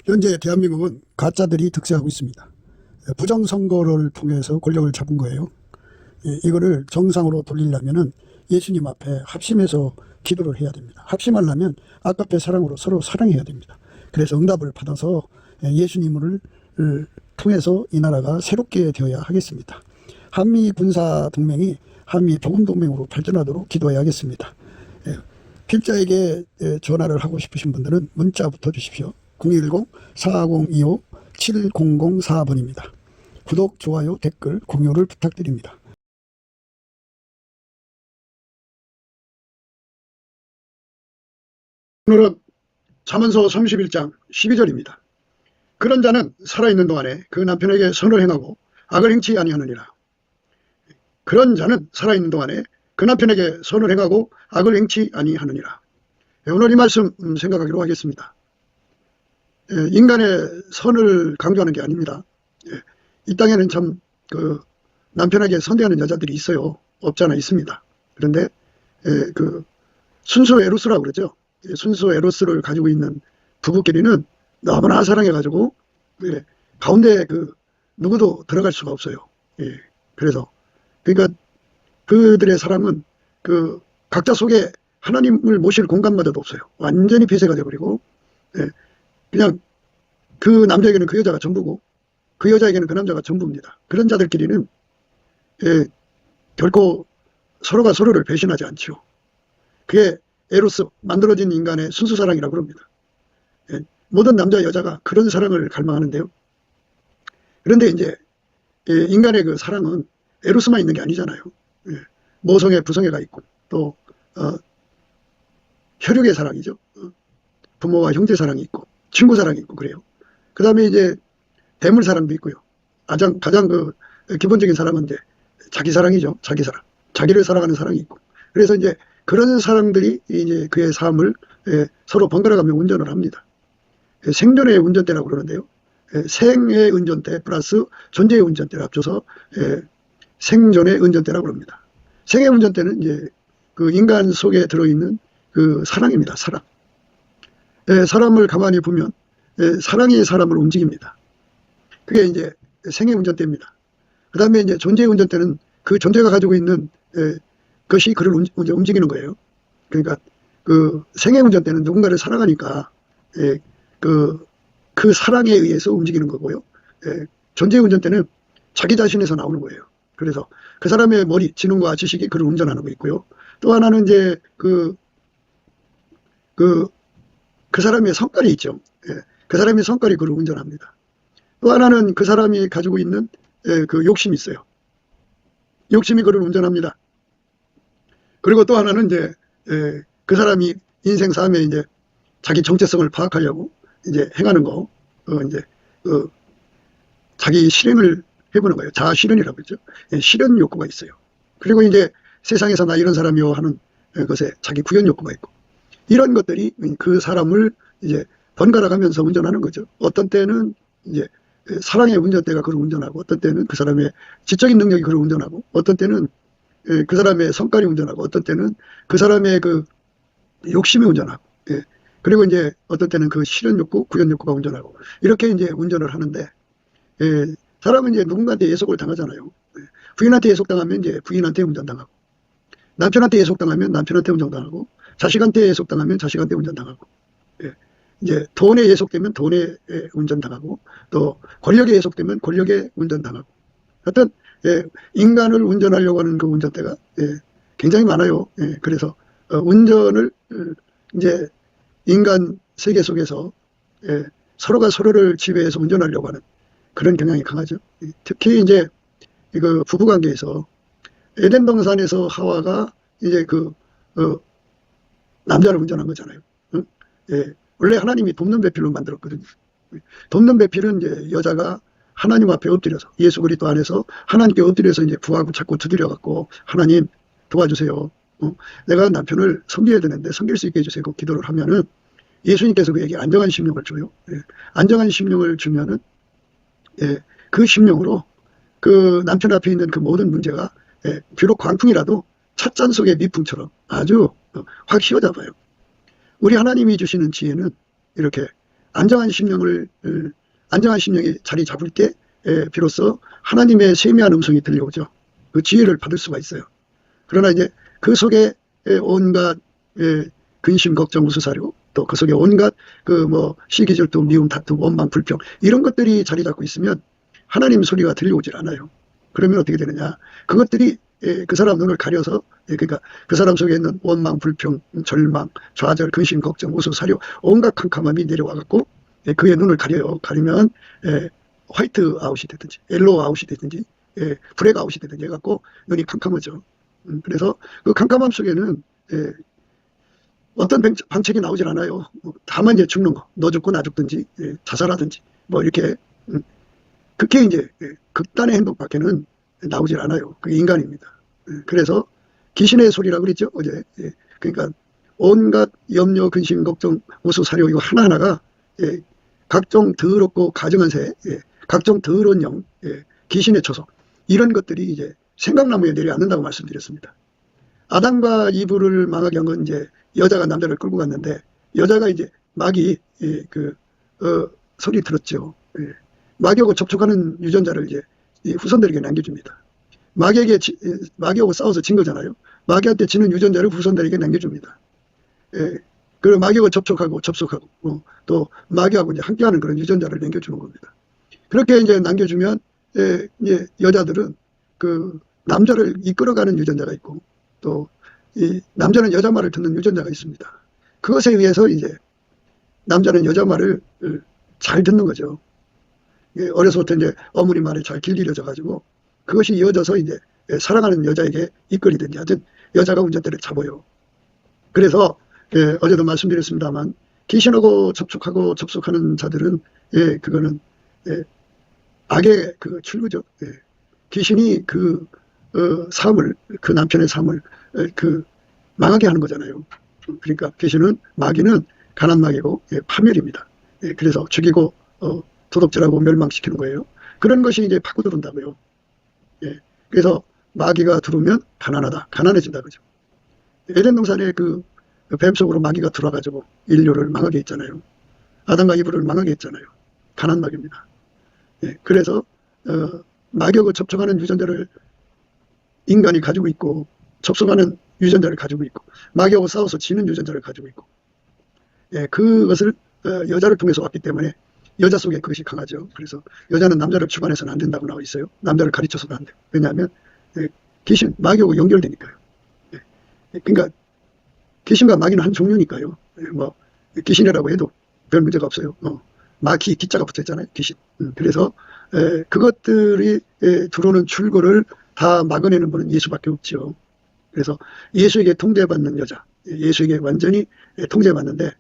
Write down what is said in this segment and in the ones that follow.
현재 대한민국은 가짜들이 득세하고 있습니다. 부정선거를 통해서 권력을 잡은 거예요. 이거를 정상으로 돌리려면 예수님 앞에 합심해서 기도를 해야 됩니다. 합심하려면 아까페 사랑으로 서로 사랑해야 됩니다. 그래서 응답을 받아서 예수님을 통해서 이 나라가 새롭게 되어야 하겠습니다. 한미 군사 동맹이 한미 복음 동맹으로 발전하도록 기도해야겠습니다. 필자에게 전화를 하고 싶으신 분들은 문자부터 주십시오. 010-4025-7004번입니다. 구독, 좋아요, 댓글, 공유를 부탁드립니다. 오늘은 잠언서 31장 12절입니다. 그런 자는 살아있는 동안에 그 남편에게 선을 행하고 악을 행치 아니하느니라. 그런 자는 살아있는 동안에 그 남편에게 선을 행하고 악을 행치 아니하느니라. 오늘 이 말씀 생각하기로 하겠습니다. 인간의 선을 강조하는 게 아닙니다. 이 땅에는 참 남편에게 선대하는 여자들이 있어요. 없잖아 있습니다. 그런데 순수 에로스라고 그러죠. 순수 에로스를 가지고 있는 부부끼리는 너무나 사랑해가지고 가운데 누구도 들어갈 수가 없어요. 그래서 그러니까 그들의 사랑은 각자 속에 하나님을 모실 공간마저도 없어요. 완전히 폐쇄가 되어버리고 그냥 그 남자에게는 그 여자가 전부고 그 여자에게는 그 남자가 전부입니다. 그런 자들끼리는 결코 서로가 서로를 배신하지 않지요. 그게 에로스, 만들어진 인간의 순수사랑이라고 그럽니다. 모든 남자 여자가 그런 사랑을 갈망하는데요. 그런데 이제 인간의 그 사랑은 에로스만 있는 게 아니잖아요. 모성애, 부성애가 있고 또 혈육의 사랑이죠. 부모와 형제 사랑이 있고 친구 사랑이 있고 그래요. 그 다음에 이제 대물 사랑도 있고요. 가장 기본적인 사랑은 이제 자기 사랑이죠. 자기 사랑. 자기를 사랑하는 사랑이 있고. 그래서 이제 그런 사람들이 이제 그의 삶을 서로 번갈아가며 운전을 합니다. 생존의 운전대라고 그러는데요. 생의 운전대 플러스 존재의 운전대를 합쳐서 생존의 운전대라고 합니다. 생의 운전대는 이제 그 인간 속에 들어있는 그 사랑입니다. 사랑. 사람을 가만히 보면 사랑이 사람을 움직입니다. 그게 이제 생의 운전대입니다. 그 다음에 이제 존재의 운전대는 그 존재가 가지고 있는 것이 그를 움직이는 거예요. 그러니까 그 생의 운전대는 누군가를 사랑하니까 그 사랑에 의해서 움직이는 거고요. 존재의 운전대는 자기 자신에서 나오는 거예요. 그래서 그 사람의 머리, 지능과 지식이 그를 운전하는 거 있고요. 또 하나는 이제 그 사람의 성깔이 있죠. 그 사람의 성깔이 그를 운전합니다. 또 하나는 그 사람이 가지고 있는 그 욕심이 있어요. 욕심이 그를 운전합니다. 그리고 또 하나는 이제 그 사람이 인생 삶에 이제 자기 정체성을 파악하려고 이제 행하는 거, 이제 자기 실현을 해보는 거예요. 자아 실현이라고 그러죠. 실현 욕구가 있어요. 그리고 이제 세상에서 나 이런 사람이요 하는 것에 자기 구현 욕구가 있고 이런 것들이 그 사람을 이제 번갈아 가면서 운전하는 거죠. 어떤 때는 이제 사랑의 운전대가 그를 운전하고 어떤 때는 그 사람의 지적인 능력이 그를 운전하고 어떤 때는 그 사람의 성깔이 운전하고 어떤 때는 그 사람의 그 욕심이 운전하고 그리고 이제 어떤 때는 그 실현 욕구, 구현 욕구가 운전하고 이렇게 이제 운전을 하는데 사람은 이제 누군가한테 예속을 당하잖아요. 부인한테 예속당하면 이제 부인한테 운전당하고 남편한테 예속당하면 남편한테 운전당하고 자식한테 예속당하면 자식한테 운전당하고 이제 돈에 예속되면 돈에 운전당하고 또 권력에 예속되면 권력에 운전당하고 하여튼 인간을 운전하려고 하는 그 운전대가 굉장히 많아요. 그래서 운전을 이제 인간 세계 속에서 서로가 서로를 지배해서 운전하려고 하는 그런 경향이 강하죠. 특히 이제 그 부부관계에서 에덴 동산에서 하와가 이제 남자를 운전한 거잖아요. 원래 하나님이 돕는 배필로 만들었거든요. 돕는 배필은 이제 여자가 하나님 앞에 엎드려서 예수 그리스도 안에서 하나님께 엎드려서 이제 구하고 자꾸 두드려 갖고 하나님 도와주세요. 내가 남편을 섬겨야 되는데 섬길 수 있게 해주세요. 그 기도를 하면은 예수님께서 그에게 안정한 심령을 줘요. 안정한 심령을 주면은 그 심령으로 그 남편 앞에 있는 그 모든 문제가 비록 광풍이라도 찻잔 속의 미풍처럼 아주 확 휘어잡아요. 우리 하나님이 주시는 지혜는 이렇게 안정한 심령을 안정한 심령이 자리 잡을 때 비로소 하나님의 세미한 음성이 들려오죠. 그 지혜를 받을 수가 있어요. 그러나 이제 그 속에 온갖 근심, 걱정, 우수사료, 또 그 속에 온갖 그 뭐 시기질투, 미움, 다툼, 원망, 불평 이런 것들이 자리 잡고 있으면 하나님 소리가 들려오질 않아요. 그러면 어떻게 되느냐? 그것들이 그 사람 눈을 가려서 그러니까 그 사람 속에 있는 원망, 불평, 절망, 좌절, 근심, 걱정, 우수사료 온갖 캄캄함이 내려와 갖고 그의 눈을 가려요. 가리면 화이트 아웃이 되든지 옐로우 아웃이 되든지 블랙 아웃이 되든지 해갖고 눈이 캄캄하죠. 그래서 그 캄캄함 속에는 어떤 방책이 나오질 않아요. 다만 이제 죽는 거, 너 죽고 나 죽든지 자살하든지 뭐 이렇게 그게 이제 극단의 행동밖에는 나오질 않아요. 그게 인간입니다. 그래서 귀신의 소리라고 그랬죠 어제. 그러니까 온갖 염려, 근심, 걱정, 우수사료 이거 하나하나가 각종 더럽고 가증한 새, 각종 더러운 영, 귀신의 초소 이런 것들이 이제 생각나무에 내려앉는다고 말씀드렸습니다. 아담과 이브를 망하게 한 건 이제 여자가 남자를 끌고 갔는데 여자가 이제 마귀 소리 들었죠. 마귀하고 접촉하는 유전자를 이제 후손들에게 남겨줍니다. 마귀하고 싸워서 진 거잖아요. 마귀한테 지는 유전자를 후손들에게 남겨줍니다. 그리고 마귀하고 접촉하고 또 마귀하고 이제 함께하는 그런 유전자를 남겨주는 겁니다. 그렇게 이제 남겨주면 이제 여자들은 그 남자를 이끌어가는 유전자가 있고 또 이 남자는 여자 말을 듣는 유전자가 있습니다. 그것에 의해서 이제 남자는 여자 말을 잘 듣는 거죠. 어려서부터 이제 어머니 말에 잘 길들여져 가지고 그것이 이어져서 이제 사랑하는 여자에게 이끌리든지 하여튼 여자가 운전대를 잡아요. 그래서 어제도 말씀드렸습니다만 귀신하고 접속하는 자들은 그거는 악의 그 출구죠. 귀신이 그 삶을 그 남편의 삶을 망하게 하는 거잖아요. 그러니까 귀신은 마귀는 가난 마귀고 파멸입니다. 그래서 죽이고 도둑질하고 멸망시키는 거예요. 그런 것이 이제 파고 들어온다고요. 그래서 마귀가 들어오면 가난하다, 가난해진다 그죠. 에덴 동산에 그 뱀 속으로 마귀가 들어와가지고 인류를 망하게 했잖아요. 아담과 이브를 망하게 했잖아요. 가난 마귀입니다. 그래서 마귀하고 접촉하는 유전자를 인간이 가지고 있고 접속하는 유전자를 가지고 있고 마귀하고 싸워서 지는 유전자를 가지고 있고 그것을 여자를 통해서 왔기 때문에 여자 속에 그것이 강하죠. 그래서 여자는 남자를 주관해서는 안 된다고 나와 있어요. 남자를 가르쳐서는 안 돼요. 왜냐하면 귀신, 마귀하고 연결되니까요. 그러니까 귀신과 마귀는 한 종류니까요. 뭐 귀신이라고 해도 별 문제가 없어요. 마귀 기자가 붙어있잖아요. 귀신. 그래서 그것들이 들어오는 출구를 다 막아내는 분은 예수밖에 없죠. 그래서 예수에게 통제받는 여자, 예수에게 완전히 통제받는데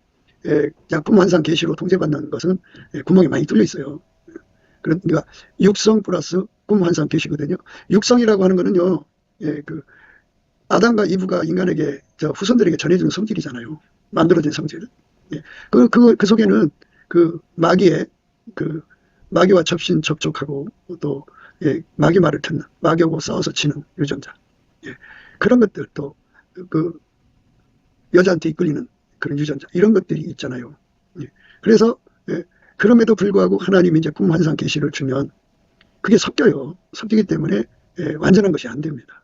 그냥 꿈환상 계시로 통제받는 것은 구멍이 많이 뚫려 있어요. 그러니까 육성 플러스 꿈환상 계시거든요. 육성이라고 하는 거는요, 그 아담과 이브가 인간에게 후손들에게 전해준 성질이잖아요. 만들어진 성질. 그 속에는 그 마귀의 마귀와 접촉하고 또 마귀 말을 듣는, 마귀하고 싸워서 치는 유전자. 그런 것들 또 그 여자한테 이끌리는 그런 유전자 이런 것들이 있잖아요. 그래서 그럼에도 불구하고 하나님이 이제 꿈 환상 계시를 주면 그게 섞여요. 섞이기 때문에 완전한 것이 안 됩니다.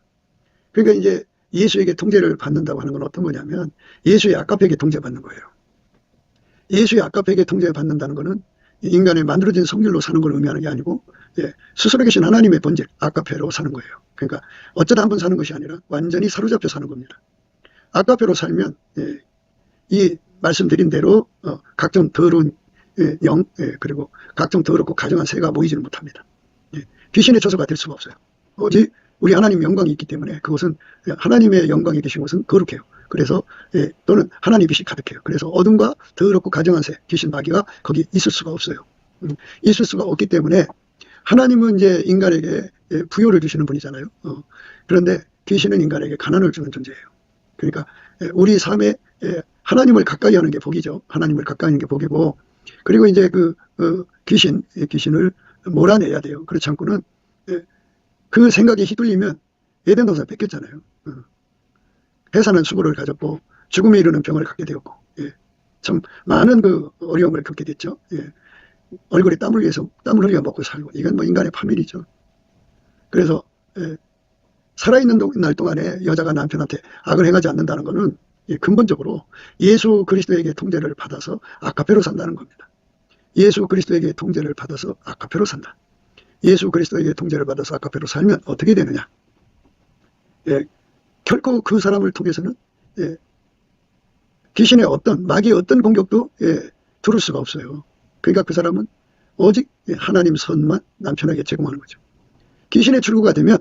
그러니까 이제 예수에게 통제를 받는다고 하는 건 어떤 거냐면 예수의 아까페에게 통제받는 거예요. 예수의 아까페에게 통제받는다는 거는 인간의 만들어진 성질로 사는 걸 의미하는 게 아니고 스스로 계신 하나님의 본질 아까페로 사는 거예요. 그러니까 어쩌다 한번 사는 것이 아니라 완전히 사로잡혀 사는 겁니다. 아까페로 살면 이 말씀드린 대로 각종 더러운 영 그리고 각종 더럽고 가증한 새가 모이지는 못합니다. 귀신의 처소가 될 수가 없어요. 오직 우리 하나님의 영광이 있기 때문에 그것은 하나님의 영광이 계신 것은 거룩해요. 그래서 또는 하나님 빛이 가득해요. 그래서 어둠과 더럽고 가증한 새, 귀신 마귀가 거기 있을 수가 없어요. 있을 수가 없기 때문에 하나님은 이제 인간에게 부여를 주시는 분이잖아요. 그런데 귀신은 인간에게 가난을 주는 존재예요. 그러니까 우리 삶에 하나님을 가까이 하는 게 복이죠. 하나님을 가까이 하는 게 복이고, 그리고 이제 귀신을 몰아내야 돼요. 그렇지 않고는 그 생각에 휘둘리면 에덴 동산 뺏겼잖아요. 해산한 수고를 가졌고 죽음에 이르는 병을 갖게 되었고 참 많은 그 어려움을 겪게 됐죠. 예. 얼굴에 땀을 흘려 먹고 살고, 이건 뭐 인간의 파멸이죠. 그래서 예, 살아있는 날 동안에 여자가 남편한테 악을 행하지 않는다는 것은 근본적으로 예수 그리스도에게 통제를 받아서 아카페로 산다는 겁니다. 예수 그리스도에게 통제를 받아서 아카페로 산다. 예수 그리스도에게 통제를 받아서 아카페로 살면 어떻게 되느냐? 예, 결코 그 사람을 통해서는 예, 귀신의 마귀의 어떤 공격도 들을 수가 없어요. 그러니까 그 사람은 오직 하나님 선만 남편에게 제공하는 거죠. 귀신의 출구가 되면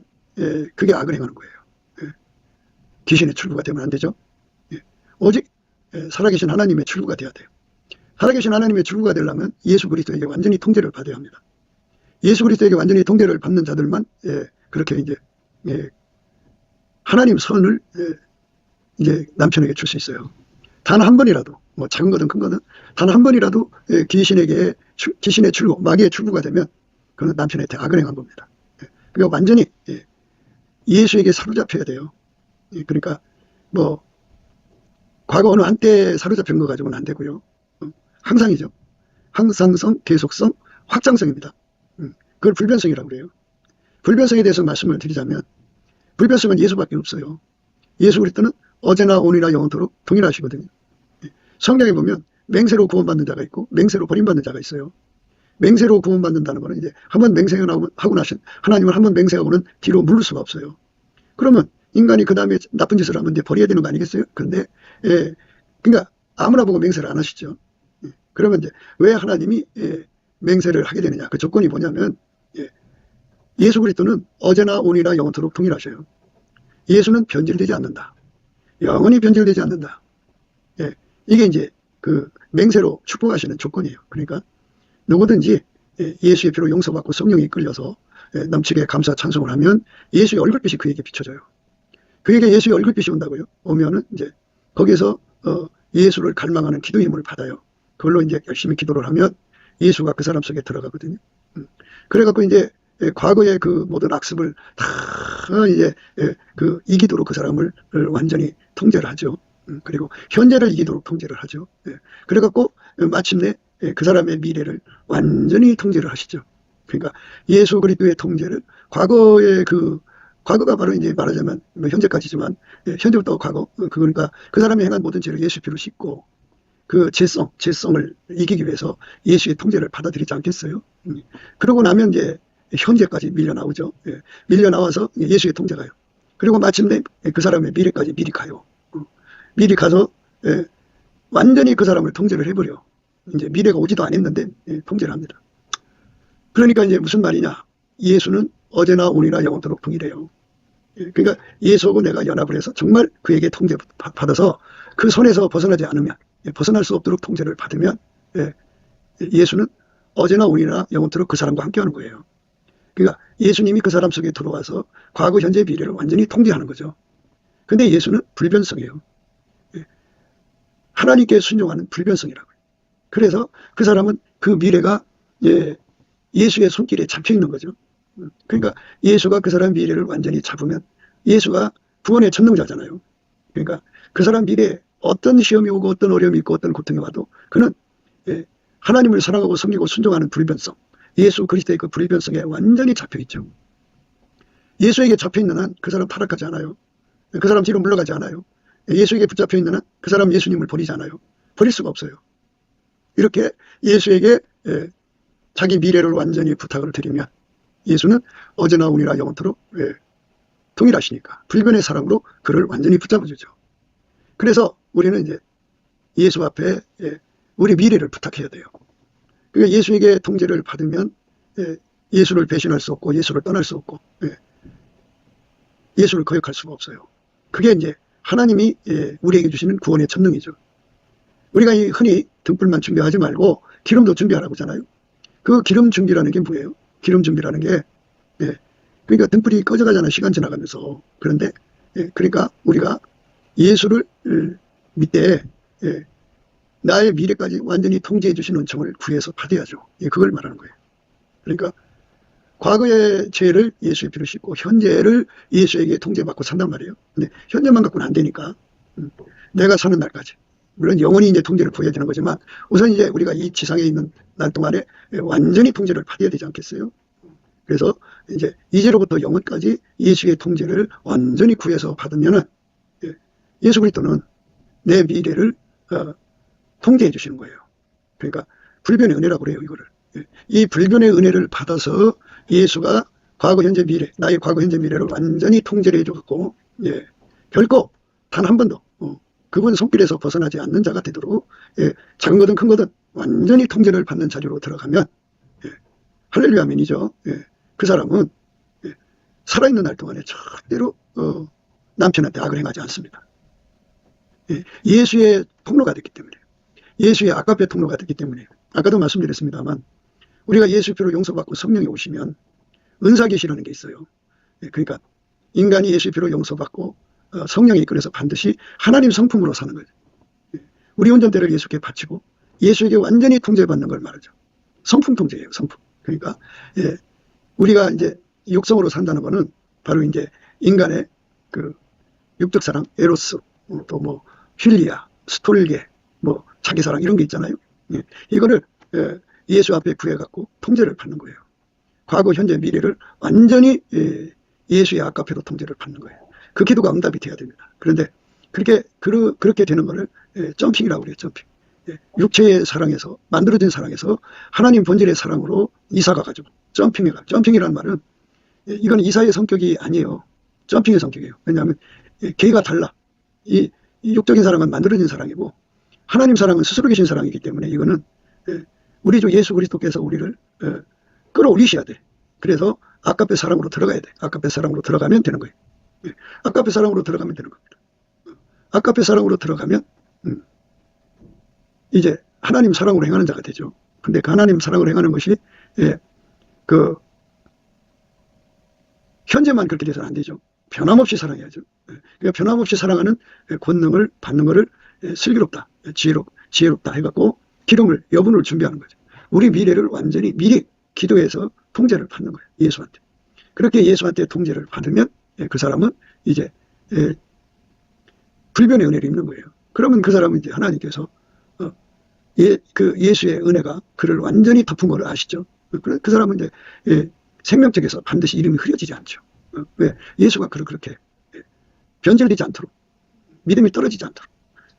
그게 악을 행하는 거예요. 귀신의 출구가 되면 안 되죠. 오직 살아계신 하나님의 출구가 돼야 돼요. 살아계신 하나님의 출구가 되려면 예수 그리스도에게 완전히 통제를 받아야 합니다. 예수 그리스도에게 완전히 통제를 받는 자들만 그렇게 이제 하나님 선을 이제 남편에게 줄 수 있어요. 단 한 번이라도, 뭐 작은 거든 큰 거든 단 한 번이라도 귀신의 출구, 마귀의 출구가 되면 그는 남편한테 악을 행한 겁니다. 그러니까 완전히 예수에게 사로잡혀야 돼요. 그러니까 뭐 과거 어느 한때 사로잡힌 거 가지고는 안 되고요. 항상이죠. 항상성, 계속성, 확장성입니다. 그걸 불변성이라고 그래요. 불변성에 대해서 말씀을 드리자면, 불변성은 예수밖에 없어요. 예수 그리스도는 어제나 오늘이나 영원토록 동일하시거든요. 성경에 보면 맹세로 구원받는 자가 있고 맹세로 버림받는 자가 있어요. 맹세로 구원받는다는 거는 이제 한번 맹세하고 나신 하나님을 한번 맹세하고는 뒤로 물을 수가 없어요. 그러면 인간이 그 다음에 나쁜 짓을 하면 이제 버려야 되는 거 아니겠어요? 그런데 그러니까 아무나 보고 맹세를 안 하시죠. 그러면 이제 왜 하나님이 맹세를 하게 되느냐? 그 조건이 뭐냐면 예수 그리스도는 어제나 오늘이나 영원토록 동일하셔요. 예수는 변질되지 않는다. 영원히 변질되지 않는다. 이게 이제 그 맹세로 축복하시는 조건이에요. 그러니까 누구든지 예수의 피로 용서받고 성령이 이끌려서 넘치게 감사 찬송을 하면 예수의 얼굴빛이 그에게 비춰져요. 그에게 예수의 얼굴빛이 온다고요. 오면은 이제 거기서 예수를 갈망하는 기도의 힘을 받아요. 그걸로 이제 열심히 기도를 하면 예수가 그 사람 속에 들어가거든요. 그래갖고 이제 과거의 그 모든 악습을 다 이제 이 기도로 그 사람을 완전히 통제를 하죠. 그리고 현재를 이기도록 통제를 하죠. 그래갖고 마침내 그 사람의 미래를 완전히 통제를 하시죠. 그러니까 예수 그리스도의 통제를 과거가 바로 이제 말하자면 뭐 현재까지지만 현재부터 과거 그러니까 그 사람이 행한 모든 죄를 예수 피로 씻고 그 죄성을 이기기 위해서 예수의 통제를 받아들이지 않겠어요? 그러고 나면 이제 현재까지 밀려 나오죠. 밀려 나와서 예수의 통제가요. 그리고 마침내 그 사람의 미래까지 미리 가요. 미리 가서 완전히 그 사람을 통제를 해버려. 이제 미래가 오지도 않았는데 통제를 합니다. 그러니까 이제 무슨 말이냐? 예수는 어제나 오늘이나 영원토록 동일해요. 그러니까 예수하고 내가 연합을 해서 정말 그에게 통제 받아서 그 손에서 벗어나지 않으면, 벗어날 수 없도록 통제를 받으면 예수는 어제나 오늘이나 영원토록 그 사람과 함께하는 거예요. 그러니까 예수님이 그 사람 속에 들어와서 과거, 현재, 미래를 완전히 통제하는 거죠. 근데 예수는 불변성이에요. 하나님께 순종하는 불변성이라고요. 그래서 그 사람은 그 미래가 예수의 손길에 잡혀 있는 거죠. 그러니까 예수가 그 사람 미래를 완전히 잡으면 예수가 구원의 전능자잖아요. 그러니까 그 사람 미래에 어떤 시험이 오고 어떤 어려움이 있고 어떤 고통이 와도 그는 하나님을 사랑하고 섬기고 순종하는 불변성, 예수 그리스도의 그 불변성에 완전히 잡혀 있죠. 예수에게 잡혀 있는 한 그 사람 타락하지 않아요. 그 사람 뒤로 물러가지 않아요. 예수에게 붙잡혀 있는 한 그 사람 예수님을 버리지 않아요. 버릴 수가 없어요. 이렇게 예수에게 자기 미래를 완전히 부탁을 드리면 예수는 어제나 오늘이나 영원토록 동일하시니까 불변의 사랑으로 그를 완전히 붙잡아주죠. 그래서 우리는 이제 예수 앞에 우리 미래를 부탁해야 돼요. 그러니까 예수에게 통제를 받으면 예수를 배신할 수 없고 예수를 떠날 수 없고 예수를 거역할 수가 없어요. 그게 이제 하나님이 우리에게 주시는 구원의 전능이죠. 우리가 흔히 등불만 준비하지 말고 기름도 준비하라고 하잖아요. 그 기름 준비라는 게 뭐예요? 기름 준비라는 게 그러니까 등불이 꺼져가잖아요. 시간 지나가면서. 그런데 그러니까 우리가 예수를 믿되 나의 미래까지 완전히 통제해 주시는 은총을 구해서 받아야죠. 그걸 말하는 거예요. 그러니까 과거의 죄를 예수의 피로 씻고 현재를 예수에게 통제받고 산단 말이에요. 근데 현재만 갖고는 안 되니까 내가 사는 날까지 물론 영원히 이제 통제를 보여야 되는 거지만 우선 이제 우리가 이 지상에 있는 날 동안에 완전히 통제를 받아야 되지 않겠어요? 그래서 이제 이제로부터 영원까지 예수의 통제를 완전히 구해서 받으면은 예수 그리스도는 내 미래를 통제해 주시는 거예요. 그러니까 불변의 은혜라고 그래요, 이거를. 이 불변의 은혜를 받아서 예수가 과거, 현재, 미래, 나의 과거, 현재, 미래를 완전히 통제를 해주고, 결코 단 한 번도 그분 손길에서 벗어나지 않는 자가 되도록 작은 거든 큰 거든 완전히 통제를 받는 자리로 들어가면 할렐루야 아멘이죠. 그 사람은 살아있는 날 동안에 절대로 남편한테 악을 행하지 않습니다. 예수의 통로가 됐기 때문에, 예수의 아까페 통로가 됐기 때문에, 아까도 말씀드렸습니다만 우리가 예수 피로 용서받고 성령이 오시면 은사 계시라는 게 있어요. 그러니까 인간이 예수 피로 용서받고 성령이 이끌어서 반드시 하나님 성품으로 사는 거죠. 우리 운전대를 예수께 바치고 예수에게 완전히 통제받는 걸 말하죠. 성품 통제예요, 성품. 그러니까 우리가 이제 육성으로 산다는 거는 바로 이제 인간의 그 육적 사랑, 에로스, 또 뭐 휠리아, 스톨게, 뭐 자기 사랑 이런 게 있잖아요. 이거를 예수 앞에 구해갖고 통제를 받는 거예요. 과거, 현재, 미래를 완전히 예수의 아까페로 통제를 받는 거예요. 그 기도가 응답이 돼야 됩니다. 그런데 그렇게 되는 거를 점핑이라고 그래요, 점핑. 육체의 사랑에서, 만들어진 사랑에서 하나님 본질의 사랑으로 이사가 가지고 점핑해가. 점핑이라는 말은 이건 이사의 성격이 아니에요. 점핑의 성격이에요. 왜냐하면 개가 달라. 이 육적인 사랑은 만들어진 사랑이고 하나님 사랑은 스스로 계신 사랑이기 때문에 이거는 우리 주 예수 그리스도께서 우리를 끌어올리셔야 돼. 그래서 아까페 사랑으로 들어가야 돼. 아까페 사랑으로 들어가면 되는 거예요. 아까페 사랑으로 들어가면 되는 겁니다. 아까페 사랑으로 들어가면 이제 하나님 사랑으로 행하는 자가 되죠. 근데 그 하나님 사랑으로 행하는 것이 그 현재만 그렇게 돼서는 안 되죠. 변함없이 사랑해야죠. 그러니까 변함없이 사랑하는 권능을 받는 것을 슬기롭다, 지혜롭다 해갖고 기름을, 여분을 준비하는 거죠. 우리 미래를 완전히 미리 기도해서 통제를 받는 거예요. 예수한테. 그렇게 예수한테 통제를 받으면 그 사람은 이제 불변의 은혜를 입는 거예요. 그러면 그 사람은 이제 하나님께서 그 예수의 은혜가 그를 완전히 덮은 걸 아시죠? 그 사람은 이제 생명책에서 반드시 이름이 흐려지지 않죠. 왜? 예수가 그를 그렇게 변질되지 않도록, 믿음이 떨어지지 않도록,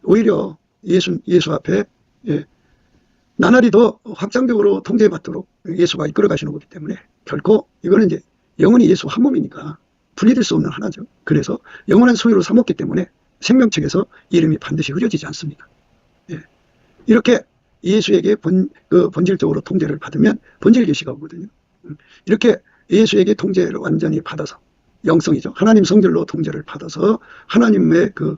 오히려 예수 앞에 나날이 더 확장적으로 통제받도록 예수가 이끌어 가시는 거기 때문에 결코 이거는 이제 영원히 예수 한 몸이니까 분리될 수 없는 하나죠. 그래서 영원한 소유로 삼았기 때문에 생명책에서 이름이 반드시 흐려지지 않습니다. 이렇게 예수에게 본질적으로 통제를 받으면 본질 계시가 오거든요. 이렇게 예수에게 통제를 완전히 받아서 영성이죠. 하나님 성질로 통제를 받아서 하나님의 그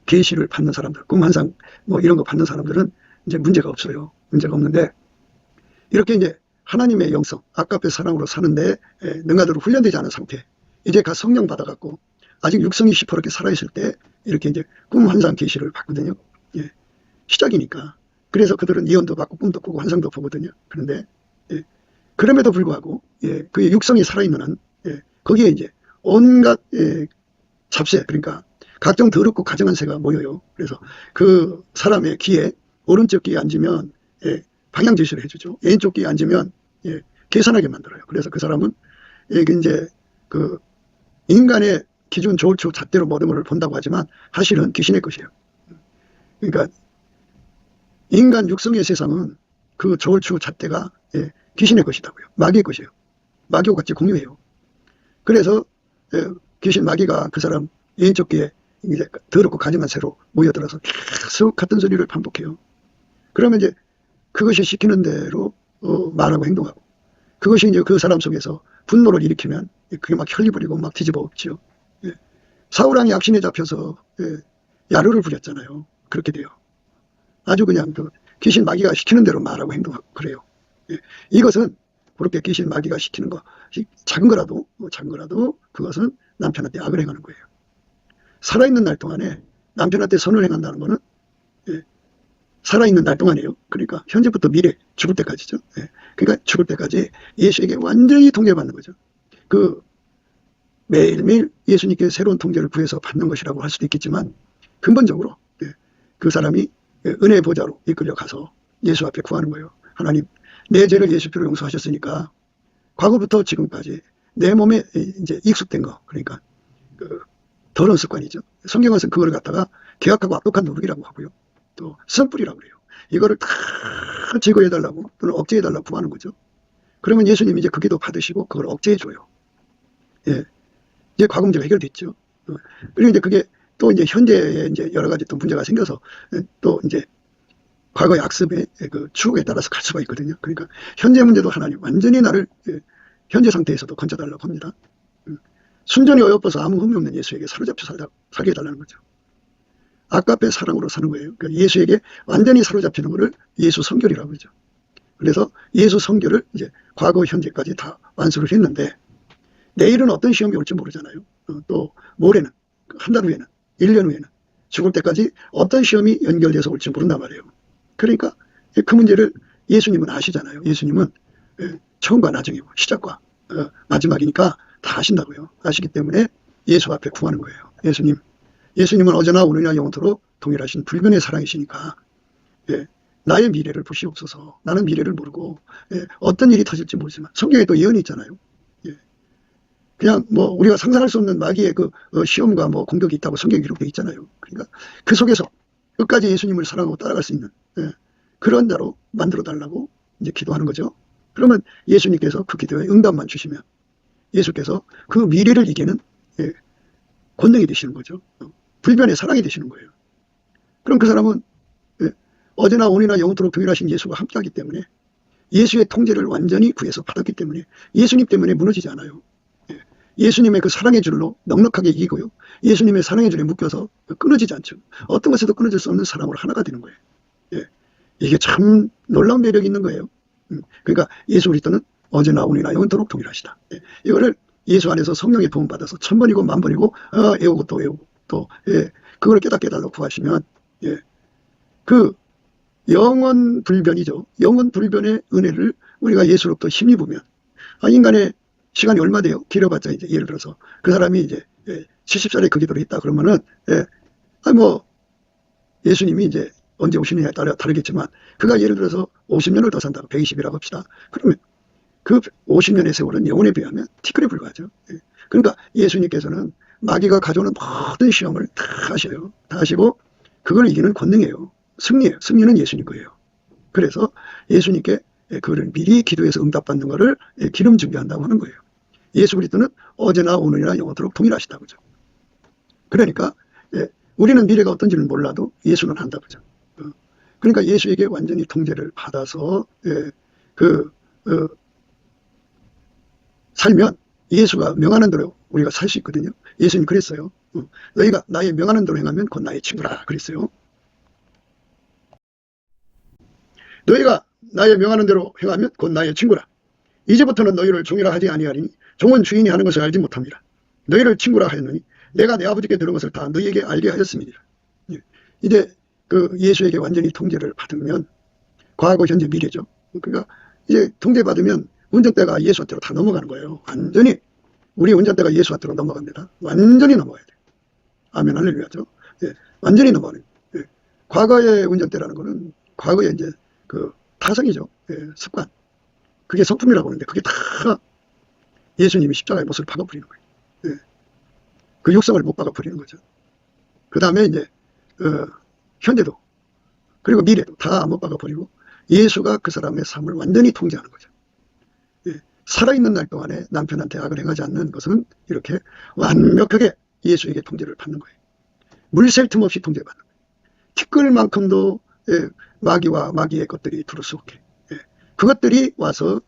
계시를 받는 사람들, 꿈 환상 뭐 이런 거 받는 사람들은 이제 문제가 없어요. 문제가 없는데 이렇게 이제 하나님의 영성, 아까페 사랑으로 사는데 능가대로 훈련되지 않은 상태, 이제 가 성령 받아갖고 아직 육성이 시퍼렇게 살아있을 때 이렇게 이제 꿈 환상 계시를 받거든요. 시작이니까. 그래서 그들은 예언도 받고 꿈도 꾸고 환상도 보거든요. 그런데 그럼에도 불구하고 그 육성이 살아있는 한 거기에 이제 온갖 잡세, 그러니까 각종 더럽고 가증한 새가 모여요. 그래서 그 사람의 귀에 오른쪽 귀에 앉으면 방향 제시를 해주죠. 왼쪽 귀에 앉으면 계산하게 만들어요. 그래서 그 사람은 이제 그 인간의 기준 좋을추 잣대로 모든 것을 본다고 하지만 사실은 귀신의 것이에요. 그러니까 인간 육성의 세상은 그 좋을추 잣대가 귀신의 것이다고요. 마귀의 것이에요. 마귀와 같이 공유해요. 그래서 귀신 마귀가 그 사람 왼쪽 귀에 이제 더럽고 가증한 새로 모여들어서 계속 같은 소리를 반복해요. 그러면 이제 그것이 시키는 대로 말하고 행동하고, 그것이 이제 그 사람 속에서 분노를 일으키면 그게 막 혈리부리고 막 뒤집어 엎지요. 사울왕이 악신에 잡혀서 야루를 부렸잖아요. 그렇게 돼요. 아주 그냥 그 귀신 마귀가 시키는 대로 말하고 행동하고 그래요. 이것은 그렇게 귀신 마귀가 시키는 거 작은 거라도 그것은 남편한테 악을 행하는 거예요. 살아있는 날 동안에 남편한테 선을 행한다는 거는 살아있는 날 동안이에요. 그러니까 현재부터 미래 죽을 때까지죠. 그러니까 죽을 때까지 예수에게 완전히 통제받는 거죠. 그 매일매일 예수님께 새로운 통제를 구해서 받는 것이라고 할 수도 있겠지만 근본적으로 그 사람이 은혜의 보좌로 이끌려 가서 예수 앞에 구하는 거예요. 하나님, 내 죄를 예수 피로 용서하셨으니까 과거부터 지금까지 내 몸에 이제 익숙된 거, 그러니까 그 더러운 습관이죠. 성경에서는 그걸 갖다가 계약하고 악독한 노력이라고 하고요. 또 선불이라고 그래요. 이거를 다 제거해달라고 또는 억제해달라고 구하는 거죠. 그러면 예수님이 이제 그 기도 받으시고 그걸 억제해줘요. 예. 이제 과거 문제가 해결됐죠. 그리고 이제 그게 또 이제 현재에 이제 여러 가지 또 문제가 생겨서 또 이제 과거의 악습의 그 추억에 따라서 갈 수가 있거든요. 그러니까 현재 문제도 하나님 완전히 나를 현재 상태에서도 건져달라고 합니다. 순전히 어여뻐서 아무 흠이 없는 예수에게 사로잡혀 살게 해달라는 거죠. 아까페 사랑으로 사는 거예요. 그러니까 예수에게 완전히 사로잡히는 것을 예수 성결이라고 그러죠. 그래서 예수 성결을 이제 과거, 현재까지 다 완수를 했는데 내일은 어떤 시험이 올지 모르잖아요. 또 모레는, 한 달 후에는, 1년 후에는, 죽을 때까지 어떤 시험이 연결돼서 올지 모른단 말이에요. 그러니까 그 문제를 예수님은 아시잖아요. 예수님은 처음과 나중이고 시작과 마지막이니까 다 아신다고요. 아시기 때문에 예수 앞에 구하는 거예요. 예수님은 어제나 오늘이나 영원토록 동일하신 불변의 사랑이시니까 나의 미래를 보시옵소서. 나는 미래를 모르고 어떤 일이 터질지 모르지만 성경에 또 예언이 있잖아요. 그냥 뭐 우리가 상상할 수 없는 마귀의 그 시험과 뭐 공격이 있다고 성경에 기록되어 있잖아요. 그러니까 그 속에서 끝까지 예수님을 사랑하고 따라갈 수 있는 그런 자로 만들어 달라고 이제 기도하는 거죠. 그러면 예수님께서 그 기도에 응답만 주시면 예수께서 그 미래를 이기는 권능이 되시는 거죠. 불변의 사랑이 되시는 거예요. 그럼 그 사람은 어제나 오늘이나 영원토록 동일하신 예수가 함께하기 때문에 예수의 통제를 완전히 구해서 받았기 때문에 예수님 때문에 무너지지 않아요. 예수님의 그 사랑의 줄로 넉넉하게 이기고요. 예수님의 사랑의 줄에 묶여서 끊어지지 않죠. 어떤 것에도 끊어질 수 없는 사랑으로 하나가 되는 거예요. 이게 참 놀라운 매력이 있는 거예요. 그러니까 예수 그리스도는 어제나 오늘이나 영원토록 동일하시다. 이거를 예수 안에서 성령의 도움 받아서 1000번이고 10,000번이고 외우고 또 외우고 또 그걸 깨닫게 해달라고 구하시면 그 영원 불변이죠. 영원 불변의 은혜를 우리가 예수로부터 힘입으면 인간의 시간이 얼마 돼요? 길어봤자 이제 예를 들어서 그 사람이 이제 70살에 그 기도를 했다 그러면은 뭐 예수님이 이제 언제 오시느냐에 따라 다르겠지만 그가 예를 들어서 50년을 더 산다고 120이라고 합시다. 그러면 그 50년의 세월은 영혼에 비하면 티끌에 불과하죠. 그러니까 예수님께서는 마귀가 가져오는 모든 시험을 다 하셔요. 다 하시고 그걸 이기는 권능이에요. 승리예요. 승리는 예수님 거예요. 그래서 예수님께 그를 미리 기도해서 응답받는 것을 기름 준비한다고 하는 거예요. 예수 그리스도는 어제나 오늘이나 영원토록 동일하시다고죠. 그러니까 우리는 미래가 어떤지는 몰라도 예수는 한다고죠. 그러니까 예수에게 완전히 통제를 받아서 살면 예수가 명하는 대로 우리가 살 수 있거든요. 예수님 그랬어요. 너희가 나의 명하는 대로 행하면 곧 나의 친구라 그랬어요. 너희가 나의 명하는 대로 행하면 곧 나의 친구라. 이제부터는 너희를 종이라 하지 아니하리니 종은 주인이 하는 것을 알지 못합니다. 너희를 친구라 하였느니 내가 내 아버지께 들은 것을 다 너희에게 알게 하였습니다. 이제 그 예수에게 완전히 통제를 받으면 과거, 현재, 미래죠. 그러니까 이제 통제받으면 운전대가 예수한테로 다 넘어가는 거예요. 완전히 우리 운전대가 예수한테로 넘어갑니다. 완전히 넘어가야 돼요. 아멘 할렐루야죠. 완전히 넘어가는. 과거의 운전대라는 거는 과거에 이제 그 타성이죠. 습관. 그게 성품이라고 하는데 그게 다 예수님이 십자가의 못을 박아버리는 거예요. 그 육성을 못 박아버리는 거죠. 그 다음에 이제 현재도 그리고 미래도 다 못 박아버리고 예수가 그 사람의 삶을 완전히 통제하는 거죠. 살아있는 날 동안에 남편한테 악을 행하지 않는 것은 이렇게 완벽하게 예수에게 통제를 받는 거예요. 물샐 틈 없이 통제받는 거예요. 티끌만큼도 마귀와 마귀의 것들이 들을 수 없게 그것들이 와서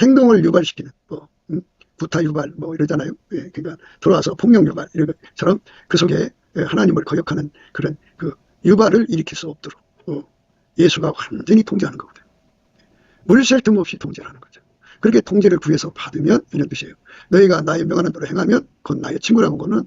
행동을 유발시키는 구타 유발 뭐 이러잖아요. 그러니까 들어와서 폭력 유발 이런 것처럼 그 속에 하나님을 거역하는 그런 그 유발을 일으킬 수 없도록 예수가 완전히 통제하는 거거든요. 물샐 틈 없이 통제하는 거죠. 그렇게 통제를 구해서 받으면 이런 뜻이에요. 너희가 나의 명하는 대로 행하면 곧 나의 친구라는 거는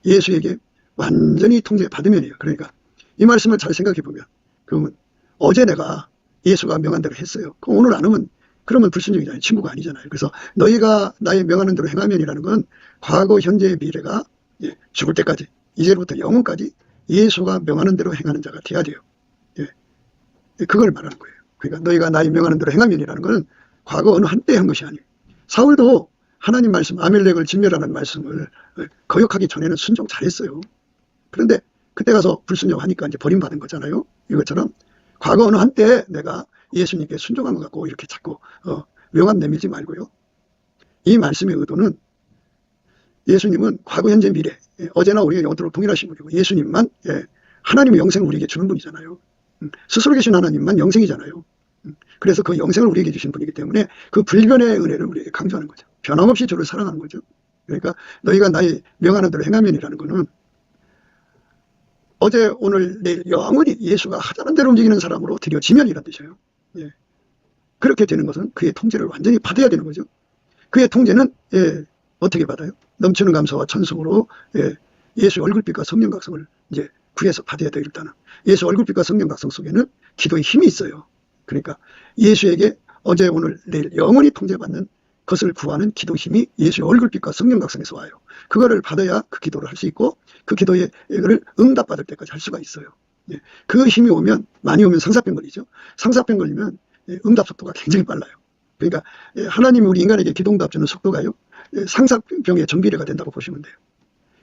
예수에게 완전히 통제받으면이에요. 그러니까 이 말씀을 잘 생각해 보면 그러면 어제 내가 예수가 명한 대로 했어요. 그럼 오늘 안 하면 그러면 불순종이잖아요. 친구가 아니잖아요. 그래서 너희가 나의 명하는 대로 행하면이라는 건 과거, 현재, 미래가 죽을 때까지 이제부터 영원까지 예수가 명하는 대로 행하는 자가 돼야 돼요. 예. 그걸 말하는 거예요. 그러니까 너희가 나의 명하는 대로 행하면이라는 것은 과거 어느 한때 한 것이 아니에요. 사울도 하나님 말씀, 아멜렉을 진멸하는 말씀을 거역하기 전에는 순종 잘했어요. 그런데 그때 가서 불순종하니까 이제 버림받은 거잖아요. 이것처럼 과거 어느 한때 내가 예수님께 순종한 것 같고 이렇게 자꾸 명함 내밀지 말고요. 이 말씀의 의도는 예수님은 과거, 현재, 미래, 어제나 우리가 영원토록 동일하신 분이고 예수님만 하나님의 영생을 우리에게 주는 분이잖아요. 스스로 계신 하나님만 영생이잖아요. 그래서 그 영생을 우리에게 주신 분이기 때문에 그 불변의 은혜를 우리에게 강조하는 거죠. 변함없이 저를 사랑하는 거죠. 그러니까 너희가 나의 명하는 대로 행하면이라는 것은 어제, 오늘, 내일 영원히 예수가 하자는 대로 움직이는 사람으로 드려지면이라는 뜻이에요. 예. 그렇게 되는 것은 그의 통제를 완전히 받아야 되는 거죠. 그의 통제는 어떻게 받아요? 넘치는 감사와 찬송으로 예수의 얼굴빛과 성령 각성을 이제 구해서 받아야 돼요. 일단은 예수 얼굴빛과 성령 각성 속에는 기도의 힘이 있어요. 그러니까 예수에게 어제, 오늘, 내일 영원히 통제받는 것을 구하는 기도 힘이 예수의 얼굴빛과 성령 각성에서 와요. 그거를 받아야 그 기도를 할 수 있고 그 기도의 를 응답받을 때까지 할 수가 있어요. 예. 그 힘이 오면, 많이 오면 상사병 걸리죠. 상사병 걸리면 응답 속도가 굉장히 빨라요. 그러니까 하나님이 우리 인간에게 기도응답 주는 속도가요, 상사병의 정비례가 된다고 보시면 돼요.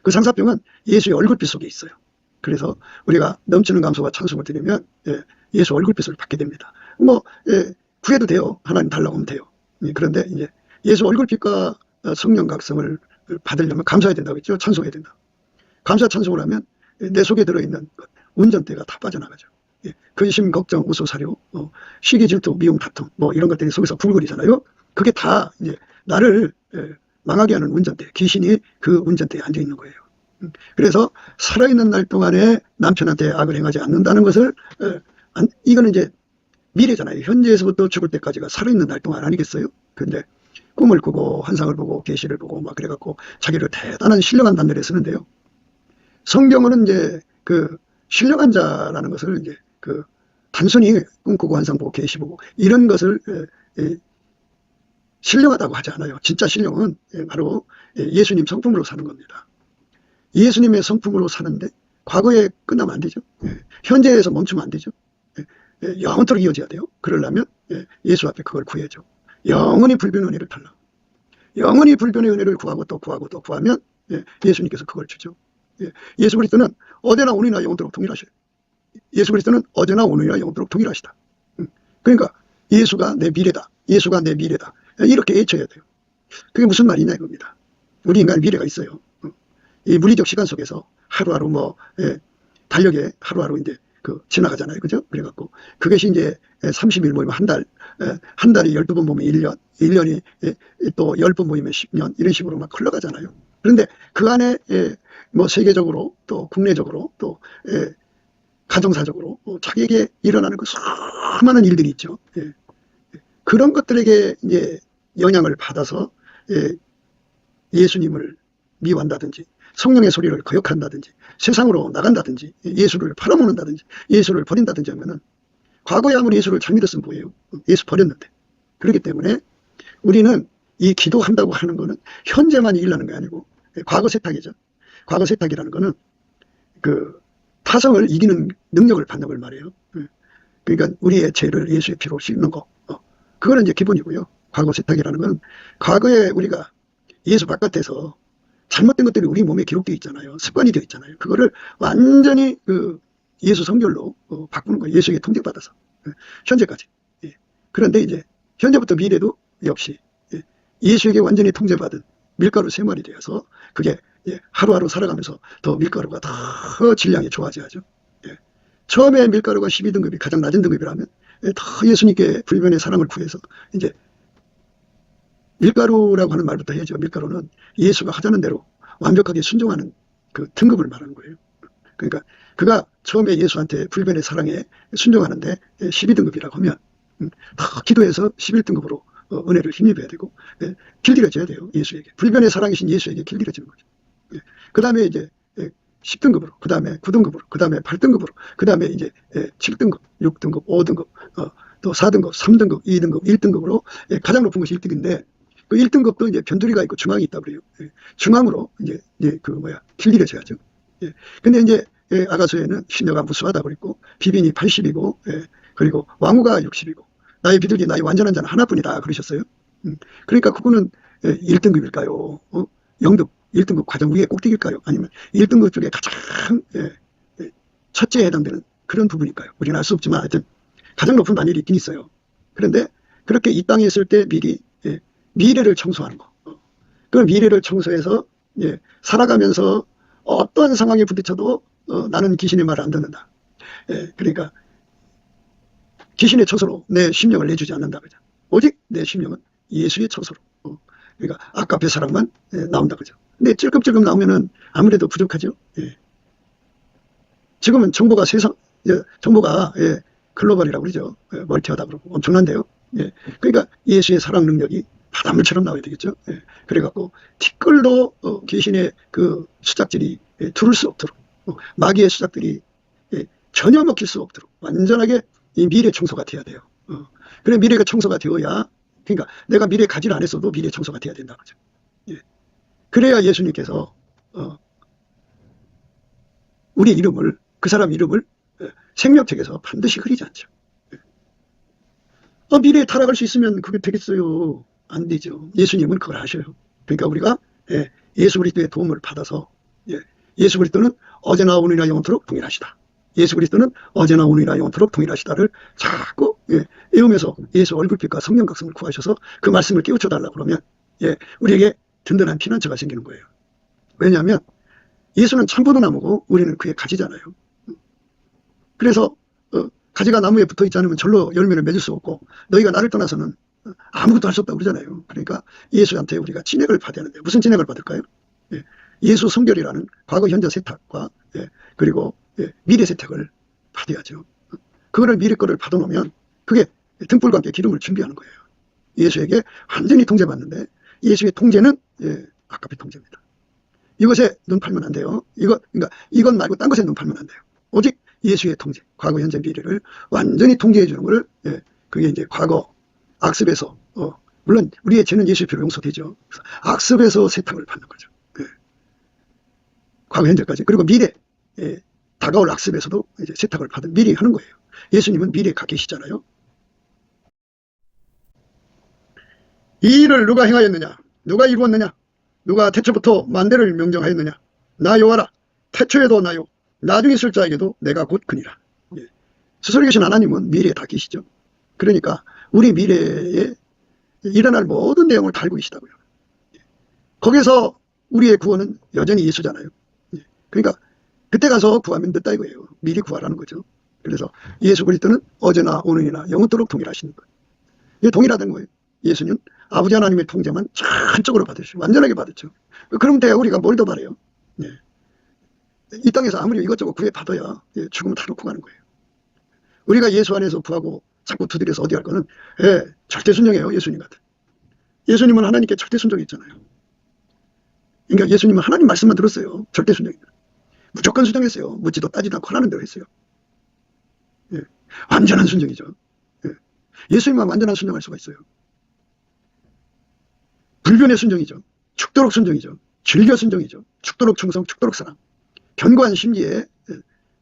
그 상사병은 예수의 얼굴빛 속에 있어요. 그래서 우리가 넘치는 감사와 찬송을 드리면 예수 얼굴빛을 받게 됩니다. 뭐 구해도 돼요. 하나님 달라고 하면 돼요. 그런데 이제 예수 얼굴빛과 성령 각성을 받으려면 감사해야 된다고 했죠. 찬송해야 된다. 감사 찬송을 하면 내 속에 들어있는 운전대가 다 빠져나가죠. 근심, 걱정, 우소, 사료, 시기, 질투, 미움, 다툼, 뭐 이런 것들이 속에서 불거리잖아요. 그게 다 이제 나를 망하게 하는 운전대, 귀신이 그 운전대에 앉아 있는 거예요. 그래서 살아있는 날 동안에 남편한테 악을 행하지 않는다는 것을 이거는 이제 미래잖아요. 현재에서부터 죽을 때까지가 살아있는 날 동안 아니겠어요? 근데 꿈을 꾸고 환상을 보고 계시를 보고 막 그래갖고 자기를 대단한 신령한 단어를 쓰는데요. 성경은 이제 그 신령한 자라는 것을 이제 그 단순히 꿈꾸고 환상 보고 계시 보고 이런 것을 신령하다고 하지 않아요. 진짜 신령은 바로 예수님 성품으로 사는 겁니다. 예수님의 성품으로 사는데 과거에 끝나면 안 되죠. 현재에서 멈추면 안 되죠. 영원토록 이어져야 돼요. 그러려면 예수 앞에 그걸 구해야죠. 영원히 불변의 은혜를 달라. 영원히 불변의 은혜를 구하고 또 구하고 또 구하면 예수님께서 그걸 주죠. 예수 그리스도는 어제나 오늘이나 영원토록 동일하셔요. 예수 그리스도는 어제나 오늘이나 영원토록 동일하시다. 그러니까 예수가 내 미래다. 예수가 내 미래다. 이렇게 외쳐야 돼요. 그게 무슨 말이냐 이겁니다. 우리 인간의 미래가 있어요. 이 물리적 시간 속에서 하루하루 뭐 달력에 하루하루 이제 지나가잖아요. 그죠? 그래갖고 그것이 이제 30일 모이면 한 달이 12번 모이면 1년, 1년이 또 10번 모이면 10년 이런 식으로 막 흘러가잖아요. 그런데 그 안에 뭐 세계적으로 또 국내적으로 또 가정사적으로 자기에게 일어나는 그 수많은 일들이 있죠. 그런 것들에게 이제 영향을 받아서 예수님을 미워한다든지 성령의 소리를 거역한다든지 세상으로 나간다든지 예수를 팔아먹는다든지 예수를 버린다든지 하면은 과거에 아무리 예수를 잘 믿었으면 뭐예요? 예수 버렸는데. 그렇기 때문에 우리는 이 기도한다고 하는 거는 현재만 일하는 게 아니고 과거 세탁이죠. 과거 세탁이라는 거는 그 타성을 이기는 능력을 받는 걸 말해요. 그러니까 우리의 죄를 예수의 피로 씻는 거. 그거는 이제 기본이고요. 과거 세탁이라는 건 과거에 우리가 예수 바깥에서 잘못된 것들이 우리 몸에 기록되어 있잖아요. 습관이 되어 있잖아요. 그거를 완전히 그 예수 성결로 바꾸는 거예요. 예수에게 통제받아서. 현재까지. 그런데 이제 현재부터 미래도 역시 예수에게 완전히 통제받은 밀가루 3마리 되어서 그게 하루하루 살아가면서 더 밀가루가 더 질량이 좋아져야죠. 처음에 밀가루가 12등급이 가장 낮은 등급이라면 더 예수님께 불변의 사랑을 구해서 이제 밀가루라고 하는 말부터 해야죠. 밀가루는 예수가 하자는 대로 완벽하게 순종하는 그 등급을 말하는 거예요. 그러니까 그가 처음에 예수한테 불변의 사랑에 순종하는데 12등급이라고 하면 더 기도해서 11등급으로 은혜를 힘입어야 되고 길들여져야 돼요. 예수에게. 불변의 사랑이신 예수에게 길들여지는 거죠. 그 다음에 이제 10등급으로, 그 다음에 9등급으로, 그 다음에 8등급으로, 그 다음에 이제 7등급, 6등급, 5등급, 또 4등급, 3등급, 2등급, 1등급으로 가장 높은 것이 1등인데 그 1등급도 이제 변두리가 있고 중앙이 있다고 그래요. 중앙으로 이제 길들여져야죠. 근데 이제 아가서에는 신녀가 무수하다 그랬고 비빈이 80이고 그리고 왕후가 60이고 나의 비둘기 나의 완전한 자는 하나뿐이다 그러셨어요. 그러니까 그거는 1등급일까요? 0등 1등급 가장 위에 꼭대기일까요? 아니면 1등급 중에 가장 첫째에 해당되는 그런 부분일까요? 우리는 알 수 없지만 하여튼 가장 높은 반열이 있긴 있어요. 그런데 그렇게 이 땅에 있을 때 미리 미래를 청소하는 거. 그 미래를 청소해서 살아가면서 어떠한 상황에 부딪혀도 나는 귀신의 말을 안 듣는다. 그러니까 귀신의 처소로 내 심령을 내주지 않는다. 그죠? 오직 내 심령은 예수의 처소로. 그러니까 아까 뱃사랑만 나온다. 그죠? 근데 찔끔찔끔 나오면은 아무래도 부족하죠. 지금은 정보가 정보가 글로벌이라고 그러죠. 멀티하다 그러고 엄청난데요. 그러니까 예수의 사랑 능력이 바닷물처럼 나와야 되겠죠. 그래갖고 티끌도 귀신의 그 수작질이 두를 수 없도록 마귀의 수작들이 전혀 먹힐 수 없도록 완전하게 이 미래 청소가 돼야 돼요. 그래 미래가 청소가 되어야 그러니까 내가 미래 가지를 안 했어도 미래 청소가 돼야 된다 그죠. 그래야 예수님께서 우리 이름을 그 사람 이름을 생명책에서 반드시 흐리지 않죠. 미래에 타락할 수 있으면 그게 되겠어요? 안 되죠. 예수님은 그걸 아셔요. 그러니까 우리가 예수 그리스도의 도움을 받아서 예수 그리스도는 어제나 오늘이나 영원토록 동일하시다. 예수 그리스도는 어제나 오늘이나 영원토록 동일하시다를 자꾸 외우면서 예수 얼굴빛과 성령 각성을 구하셔서 그 말씀을 깨우쳐 달라고 그러면 우리에게 든든한 피난처가 생기는 거예요. 왜냐하면 예수는 참포도나무고 우리는 그의 가지잖아요. 그래서 가지가 나무에 붙어 있지 않으면 절로 열매를 맺을 수 없고 너희가 나를 떠나서는 아무것도 할 수 없다고 그러잖아요. 그러니까 예수한테 우리가 진액을 받아야 하는데 무슨 진액을 받을까요? 예수 성결이라는 과거 현재 세탁과 그리고 미래 세탁을 받아야죠. 그거를 미래 거를 받아놓으면 그게 등불과 함께 기름을 준비하는 거예요. 예수에게 완전히 통제받는데 예수의 통제는 아까의 통제입니다. 이것에 눈 팔면 안 돼요. 그러니까 이것 말고 딴 것에 눈 팔면 안 돼요. 오직 예수의 통제, 과거, 현재, 미래를 완전히 통제해 주는 걸 그게 이제 과거 악습에서 물론 우리의 죄는 예수의 피로 용서되죠. 그래서 악습에서 세탁을 받는 거죠. 과거, 현재까지. 그리고 미래 다가올 악습에서도 이제 세탁을 받은 미리 하는 거예요. 예수님은 미래에 가 계시잖아요. 이 일을 누가 행하였느냐? 누가 이루었느냐? 누가 태초부터 만대를 명정하였느냐? 나 여호와라. 태초에도 나요. 나중에 있을 자에게도 내가 곧 그니라. 스스로 계신 하나님은 미래에 다 계시죠. 그러니까 우리 미래에 일어날 모든 내용을 다 알고 계시다고요. 거기서 우리의 구원은 여전히 예수잖아요. 그러니까 그때 가서 구하면 늦다 이거예요. 미리 구하라는 거죠. 그래서 예수 그리스도는 어제나 오늘이나 영원토록 동일하시는 거예요. 이게 동일하다는 거예요. 예수는 아버지 하나님의 통제만 전적으로 받으시고 완전하게 받았죠. 그러면 돼야 우리가 뭘 더 바래요. 이 땅에서 아무리 이것저것 구해 받아야 죽으면 다 놓고 가는 거예요. 우리가 예수 안에서 구하고 자꾸 두드려서 어디 할 거는 절대 순종해요. 예수님 같은. 예수님은 하나님께 절대 순종했잖아요. 그러니까 예수님은 하나님 말씀만 들었어요. 절대 순종입니다. 무조건 순종했어요. 묻지도 따지도 않고 하라는 대로 했어요. 완전한 순종이죠. 예수님만 완전한 순종할 수가 있어요. 불변의 순종이죠. 죽도록 순종이죠. 즐겨 순종이죠. 죽도록 충성, 죽도록 사랑. 견고한 심기에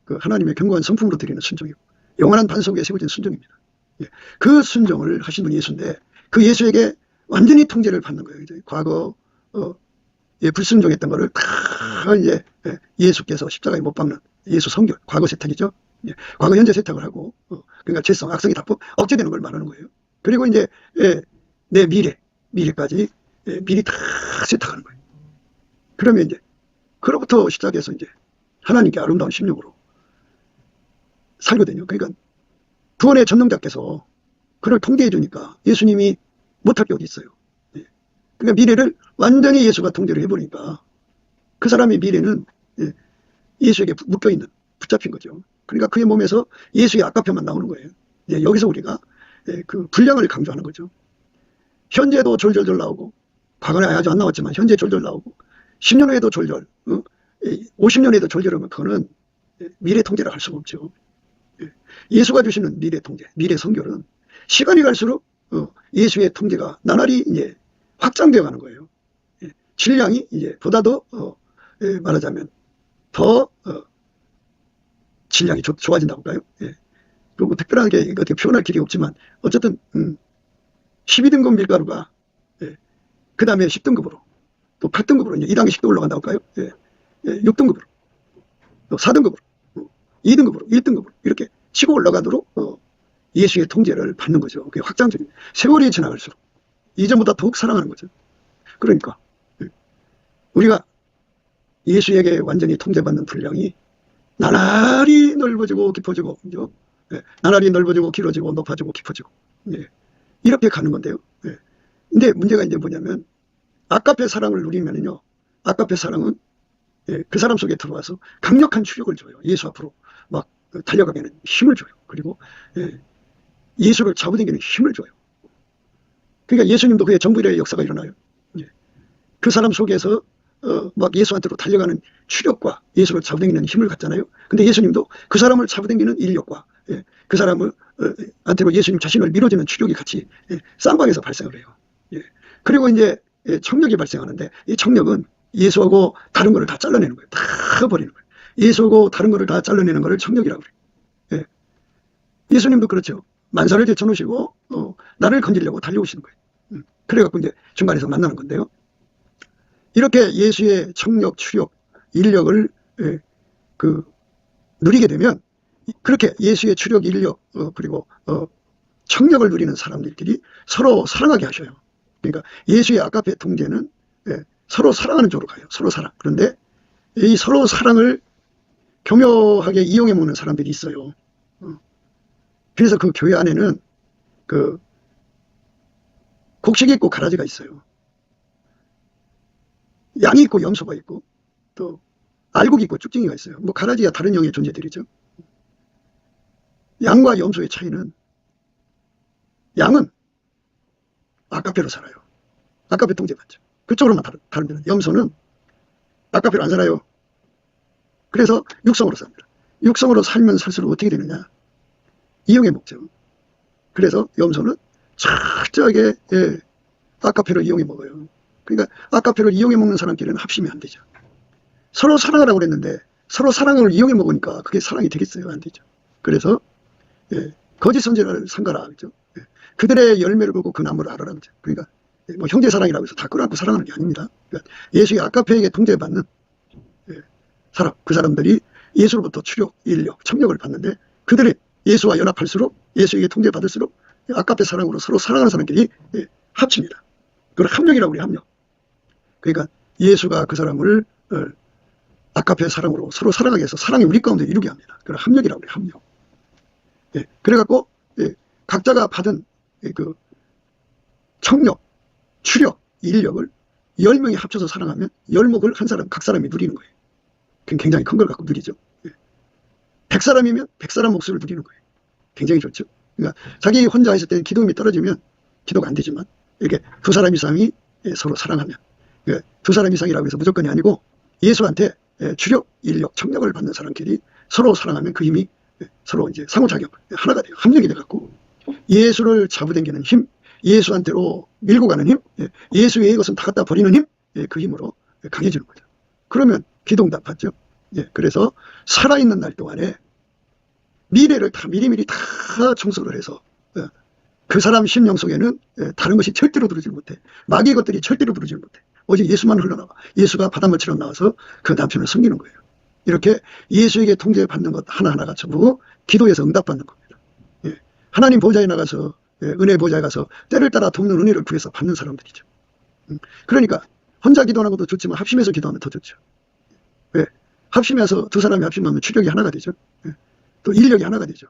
그 하나님의 견고한 성품으로 드리는 순종이고 영원한 반석에 세워진 순종입니다. 그 순종을 하신 분이 예수인데 그 예수에게 완전히 통제를 받는 거예요. 이제 과거 불순종했던 거를 다 이제 예수께서 십자가에 못 박는 예수 성결 과거 세탁이죠. 과거 현재 세탁을 하고 그러니까 죄성 악성이 다 억제되는 걸 말하는 거예요. 그리고 이제 내 미래까지 미리 다 세탁하는 거예요. 그러면 이제 그로부터 시작해서 이제 하나님께 아름다운 심령으로 살거든요. 그러니까 구원의 전능자께서 그를 통제해 주니까 예수님이 못할 게 어디 있어요. 그러니까 미래를 완전히 예수가 통제를 해보니까 그 사람의 미래는 예수에게 묶여있는 붙잡힌 거죠. 그러니까 그의 몸에서 예수의 아까편만 나오는 거예요. 여기서 우리가 그 분량을 강조하는 거죠. 현재도 졸졸졸 나오고 과거에 아직 안 나왔지만 현재 졸졸 나오고 10년 후에도 졸졸 50년 후에도 졸졸하면 그거는 미래 통제를 할 수가 없죠. 예수가 주시는 미래 통제, 미래 성결은 시간이 갈수록 예수의 통제가 나날이 이제 확장되어 가는 거예요. 질량이 이제 보다 더 말하자면 더 질량이 좋아진다고 할까요? 예. 그리고 특별하게 어떻게 표현할 길이 없지만 어쨌든 12등급 밀가루가 예. 그 다음에 10등급으로 또 8등급으로 이제 2단계씩 또 올라간다고 할까요? 예. 예. 6등급으로 또 4등급으로 2등급으로 1등급으로 이렇게 치고 올라가도록 예수의 통제를 받는 거죠. 그게 확장적인 세월이 지나갈수록 이전보다 더욱 사랑하는 거죠. 그러니까 우리가 예수에게 완전히 통제받는 분량이 나날이 넓어지고 깊어지고, 그죠? 예, 나날이 넓어지고 길어지고 높아지고 깊어지고, 예, 이렇게 가는 건데요. 예. 근데 문제가 이제 뭐냐면 아까페 사랑을 누리면은요, 아까페 사랑은 예, 그 사람 속에 들어와서 강력한 추력을 줘요. 예수 앞으로 막 달려가게는 힘을 줘요. 그리고 예, 예수를 잡아당기는 힘을 줘요. 그러니까 예수님도 그의 정부일의 역사가 일어나요. 예. 그 사람 속에서 막 예수한테로 달려가는 추력과 예수를 잡아당기는 힘을 갖잖아요. 근데 예수님도 그 사람을 잡아당기는 인력과 예, 그 사람을 한테로 예수님 자신을 밀어주는 추력이 같이 예, 쌍방에서 발생을 해요. 예. 그리고 이제 청력이 발생하는데 이 청력은 예수하고 다른 거를 다 잘라내는 거예요. 다 버리는 거예요. 예수하고 다른 거를 다 잘라내는 거를 청력이라고 그래요. 예. 예수님도 그렇죠. 만사를 제쳐놓으시고 나를 건지려고 달려오시는 거예요. 그래갖고 이제 중간에서 만나는 건데요. 이렇게 예수의 청력, 추력, 인력을 누리게 되면 그렇게 예수의 추력, 인력 그리고 청력을 누리는 사람들끼리 서로 사랑하게 하셔요. 그러니까 예수의 아가페 통제는 서로 사랑하는 쪽으로 가요. 서로 사랑. 그런데 이 서로 사랑을 교묘하게 이용해 먹는 사람들이 있어요. 그래서 그 교회 안에는 그 곡식이 있고 가라지가 있어요. 양이 있고 염소가 있고 또 알곡이 있고 쭉쟁이가 있어요. 뭐 가라지야 다른 영의 존재들이죠. 양과 염소의 차이는 양은 아까페로 살아요. 아까페 통제받죠. 그쪽으로만 다릅니다. 염소는 아까페로 안 살아요. 그래서 육성으로 삽니다. 육성으로 살면 살수록 어떻게 되느냐. 이용해 먹죠. 그래서 염소는 철저하게 아까페로 이용해 먹어요. 그러니까 아까페를 이용해 먹는 사람끼리는 합심이 안 되죠. 서로 사랑하라고 그랬는데 서로 사랑을 이용해 먹으니까 그게 사랑이 되겠어요? 안 되죠. 그래서 거짓 선지자를 삼가라. 그죠? 그들의 열매를 보고 그 나무를 알아라. 그죠? 그러니까 뭐 형제 사랑이라고 해서 다 끌어안고 사랑하는 게 아닙니다. 그러니까 예수의 아까페에게 통제받는 사람, 그 사람들이 예수로부터 추력, 인력, 청력을 받는데 그들이 예수와 연합할수록 예수에게 통제받을수록 아까페 사랑으로 서로 사랑하는 사람끼리 합칩니다. 그걸 합력이라고 그래요. 합력. 그러니까 예수가 그 사람을 아까페 사랑으로 서로 사랑하게 해서 사랑이 우리 가운데 이루게 합니다. 그걸 합력이라고 그래요. 합력. 그래갖고 각자가 받은 그 청력, 추력, 인력을 10명이 합쳐서 사랑하면 열목을 한 사람, 각 사람이 누리는 거예요. 굉장히 큰 걸 갖고 누리죠. 100사람이면 100사람 몫을 누리는 거예요. 굉장히 좋죠. 그러니까 자기 혼자 있을 때는 기도음이 떨어지면 기도가 안 되지만 이렇게 두 사람 이상이 서로 사랑하면 두 사람 이상이라고 해서 무조건이 아니고 예수한테 추력, 인력, 청력을 받는 사람끼리 서로 사랑하면 그 힘이 서로 이제 상호작용 하나가 돼요. 합력이 돼갖고 예수를 잡아당기는 힘, 예수한테로 밀고 가는 힘, 예수 외의 것은 다 갖다 버리는 힘, 그 힘으로 강해지는 거죠. 그러면 기도응답 받죠. 그래서 살아있는 날 동안에 미래를 다 미리미리 다 청소를 해서 그 사람 심령 속에는 다른 것이 절대로 들어오지 못해. 마귀의 것들이 절대로 들어오지 못해. 오직 예수만 흘러나와. 예수가 바닷물처럼 나와서 그 남편을 섬기는 거예요. 이렇게 예수에게 통제받는 것 하나하나가 전부 기도에서 응답받는 겁니다. 하나님 보좌에 나가서 은혜 보좌에 가서 때를 따라 돕는 은혜를 구해서 받는 사람들이죠. 그러니까 혼자 기도하는 것도 좋지만 합심해서 기도하면 더 좋죠. 왜? 합심해서 두 사람이 합심하면 추력이 하나가 되죠. 또 인력이 하나가 되죠.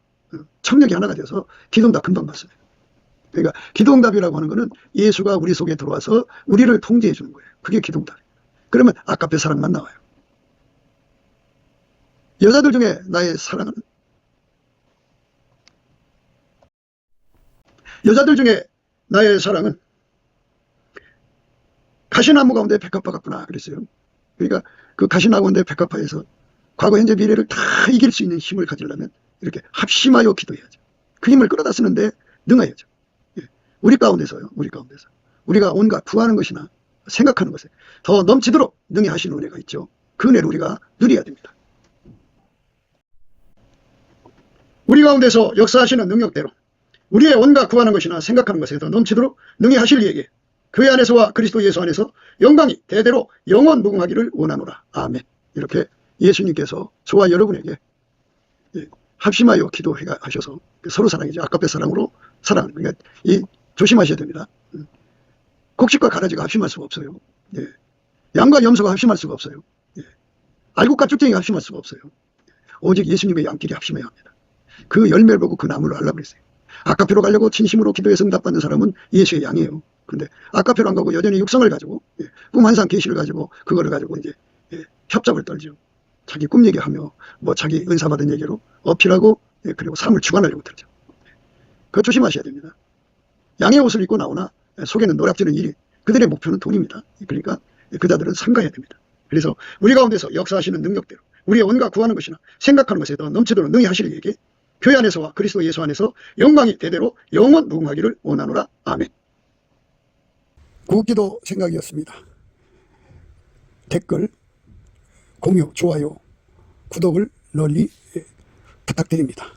청력이 하나가 돼서 기도응답 금방 받습니다. 그러니까 기도응답이라고 하는 것은 예수가 우리 속에 들어와서 우리를 통제해 주는 거예요. 그게 기도응답이에요. 그러면 아까페 사랑만 나와요. 여자들 중에 나의 사랑은 가시나무 가운데 백합화 같구나 그랬어요. 그러니까 그 가시나무 가운데 백합화에서 과거 현재 미래를 다 이길 수 있는 힘을 가지려면 이렇게 합심하여 기도해야죠. 그 힘을 끌어다 쓰는데 능해야죠. 우리 가운데서요. 우리가 온갖 구하는 것이나 생각하는 것에 더 넘치도록 능히 하시는 은혜가 있죠. 그 은혜를 우리가 누려야 됩니다. 우리 가운데서 역사하시는 능력대로 우리의 온갖 구하는 것이나 생각하는 것에 더 넘치도록 능히 하실 이에게 그의 안에서와 그리스도 예수 안에서 영광이 대대로 영원 무궁하기를 원하노라. 아멘. 이렇게 예수님께서 저와 여러분에게 합심하여 기도하셔서 서로 사랑이죠. 아까페 사랑으로 사랑. 그러니까 조심하셔야 됩니다. 곡식과 가라지가 합심할 수가 없어요. 양과 염소가 합심할 수가 없어요. 알곡과 쭉쟁이가 합심할 수가 없어요. 오직 예수님의 양끼리 합심해야 합니다. 그 열매를 보고 그 나무를 알라 그랬어요. 아까페로 가려고 진심으로 기도해서 응답받는 사람은 예수의 양이에요. 근데 아까페로 안 가고 여전히 육성을 가지고 꿈 환상 계시를 가지고 그거를 가지고 이제 협잡을 떨죠. 자기 꿈 얘기하며 뭐 자기 은사 받은 얘기로 어필하고 그리고 삶을 주관하려고 들죠. 그거 조심하셔야 됩니다. 양의 옷을 입고 나오나 속에는 노략질은 일이 그들의 목표는 돈입니다. 그러니까 그자들은 삼가해야 됩니다. 그래서 우리 가운데서 역사하시는 능력대로 우리의 온갖 구하는 것이나 생각하는 것에 더 넘치도록 능히 하실 이에게 교회 안에서와 그리스도 예수 안에서 영광이 대대로 영원 무궁하기를 원하노라. 아멘. 구기도 생각이었습니다. 댓글, 공유, 좋아요, 구독을 널리 부탁드립니다.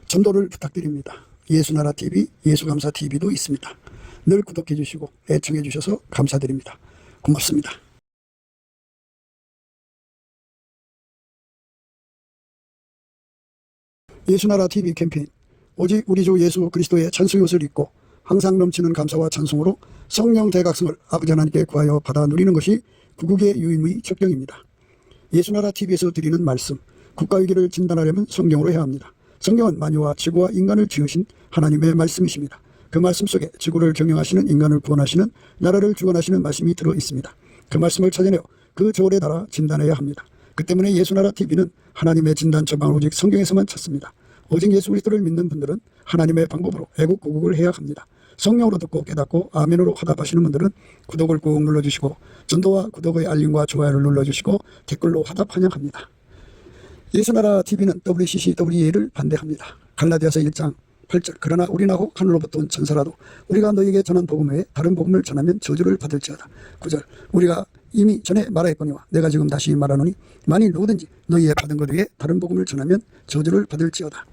전도를 부탁드립니다. 예수나라TV, 예수감사TV도 있습니다. 늘 구독해 주시고 애청해 주셔서 감사드립니다. 고맙습니다. 예수나라TV 캠페인 오직 우리 주 예수 그리스도의 찬송의 옷을 입고 항상 넘치는 감사와 찬송으로 성령 대각성을 아버지 하나님께 구하여 받아 누리는 것이 구국의 유임의 적경입니다. 예수나라TV에서 드리는 말씀, 국가위기를 진단하려면 성경으로 해야 합니다. 성경은 만유와 지구와 인간을 지으신 하나님의 말씀이십니다. 그 말씀 속에 지구를 경영하시는 인간을 구원하시는 나라를 주관하시는 말씀이 들어 있습니다. 그 말씀을 찾아내어 그 조언에 따라 진단해야 합니다. 그 때문에 예수나라TV는 하나님의 진단 처방을 오직 성경에서만 찾습니다. 오직 예수 그리스도를 믿는 분들은 하나님의 방법으로 애국구국을 해야 합니다. 성령으로 듣고 깨닫고 아멘으로 화답하시는 분들은 구독을 꾹 눌러주시고 전도와 구독의 알림과 좋아요를 눌러주시고 댓글로 화답 환영합니다. 예수나라TV는 WCCWA를 반대합니다. 갈라디아서 1장 8절 그러나 우리나 혹 하늘로부터 온 천사라도 우리가 너에게 전한 복음 외에 다른 복음을 전하면 저주를 받을지어다. 9절 우리가 이미 전에 말하였거니와 내가 지금 다시 말하노니 만일 누구든지 너희의 받은 것 외에 다른 복음을 전하면 저주를 받을지어다.